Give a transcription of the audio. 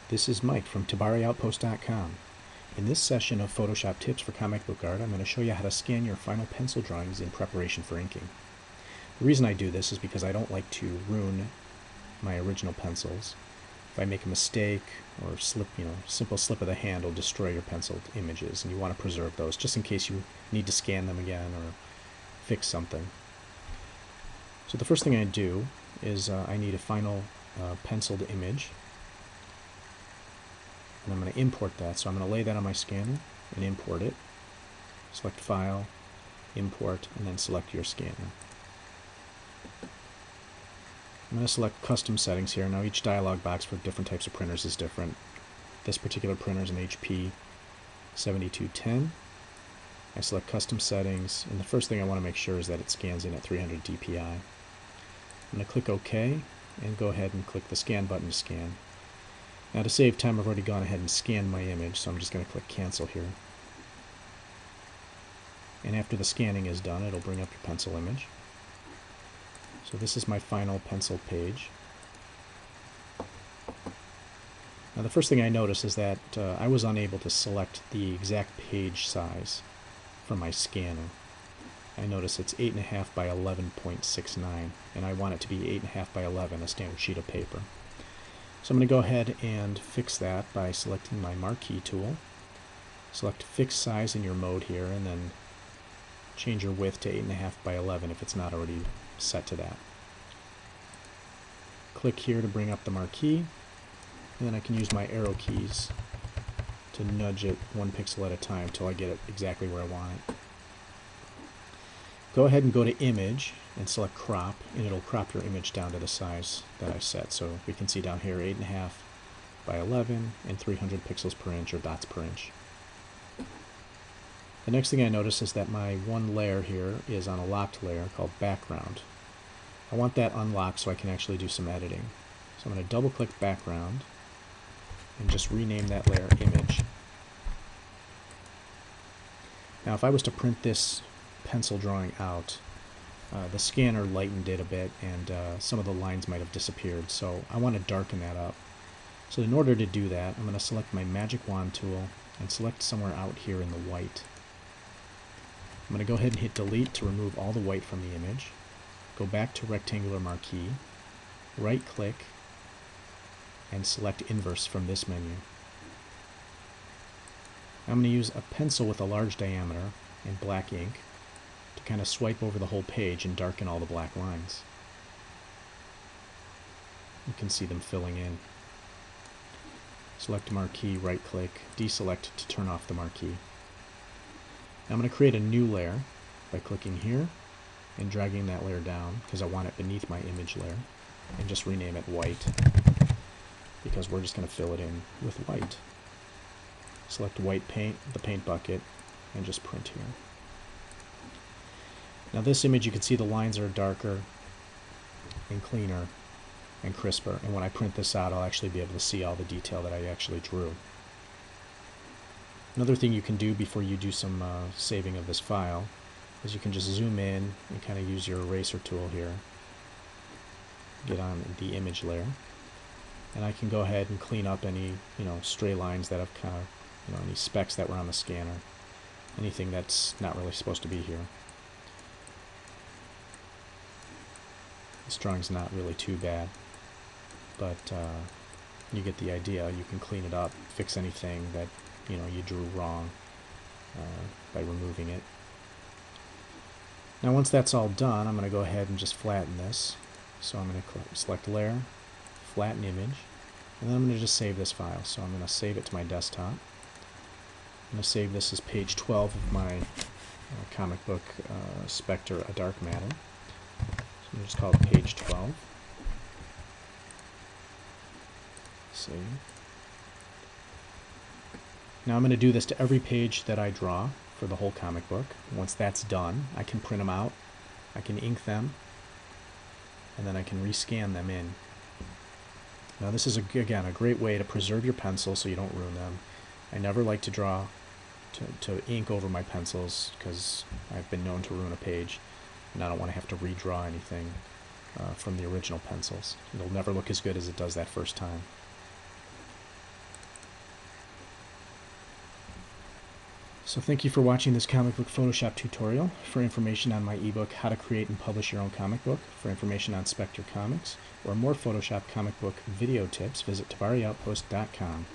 This is Mike from TabariOutpost.com. In this session of Photoshop tips for comic book art, I'm going to show you how to scan your final pencil drawings in preparation for inking. The reason I do this is because I don't like to ruin my original pencils. If I make a mistake or simple slip of the hand will destroy your penciled images, and you want to preserve those just in case you need to scan them again or fix something. So the first thing I do is I need a final penciled image. And I'm going to import that. So I'm going to lay that on my scanner and import it. Select File, Import, and then select your scanner. I'm going to select Custom Settings here. Now each dialog box for different types of printers is different. This particular printer is an HP 7210. I select Custom Settings, and the first thing I want to make sure is that it scans in at 300 dpi. I'm going to click OK and go ahead and click the Scan button to scan. Now to save time, I've already gone ahead and scanned my image, so I'm just going to click Cancel here. And after the scanning is done, it'll bring up your pencil image. So this is my final pencil page. Now the first thing I notice is that I was unable to select the exact page size from my scanner. I notice it's 8.5 by 11.69, and I want it to be 8.5 by 11, a standard sheet of paper. So I'm going to go ahead and fix that by selecting my marquee tool. Select Fix Size in your mode here, and then change your width to 8.5 by 11 if it's not already set to that. Click here to bring up the marquee, and then I can use my arrow keys to nudge it 1 pixel at a time until I get it exactly where I want it. Go ahead and go to Image and select Crop, and it'll crop your image down to the size that I set. So we can see down here 8.5 by 11 and 300 pixels per inch, or dots per inch. The next thing I notice is that my one layer here is on a locked layer called Background. I want that unlocked so I can actually do some editing. So I'm going to double click Background and just rename that layer Image. Now if I was to print this pencil drawing out, the scanner lightened it a bit, and some of the lines might have disappeared, so I want to darken that up. So in order to do that, I'm going to select my magic wand tool and select somewhere out here in the white. I'm going to go ahead and hit delete to remove all the white from the image. Go back to rectangular marquee, right click, and select inverse from this menu. I'm going to use a pencil with a large diameter and black ink to kind of swipe over the whole page and darken all the black lines. You can see them filling in. Select marquee, right click, deselect to turn off the marquee. Now I'm going to create a new layer by clicking here and dragging that layer down because I want it beneath my image layer, and just rename it white because we're just going to fill it in with white. Select white paint, the paint bucket, and just print here. Now this image, you can see the lines are darker and cleaner and crisper, and when I print this out I'll actually be able to see all the detail that I actually drew. Another thing you can do before you do some saving of this file is you can just zoom in and kind of use your eraser tool here, get on the image layer, and I can go ahead and clean up any stray lines that have kind of any specks that were on the scanner, anything that's not really supposed to be here. This drawing's not really too bad, but you get the idea. You can clean it up, fix anything that you drew wrong by removing it. Now once that's all done, I'm going to go ahead and just flatten this. So I'm going to select Layer, Flatten Image, and then I'm going to just save this file. So I'm going to save it to my desktop. I'm going to save this as page 12 of my comic book Spectre, A Dark Matter. So I'm just call it page 12. Save. Now I'm going to do this to every page that I draw for the whole comic book. Once that's done, I can print them out, I can ink them, and then I can rescan them in. Now this is, again, a great way to preserve your pencils so you don't ruin them. I never like to draw to ink over my pencils because I've been known to ruin a page, and I don't want to have to redraw anything from the original pencils. It'll never look as good as it does that first time. So thank you for watching this comic book Photoshop tutorial. For information on my ebook, How to Create and Publish Your Own Comic Book, for information on Spectre Comics, or more Photoshop comic book video tips, visit tabariOutpost.com.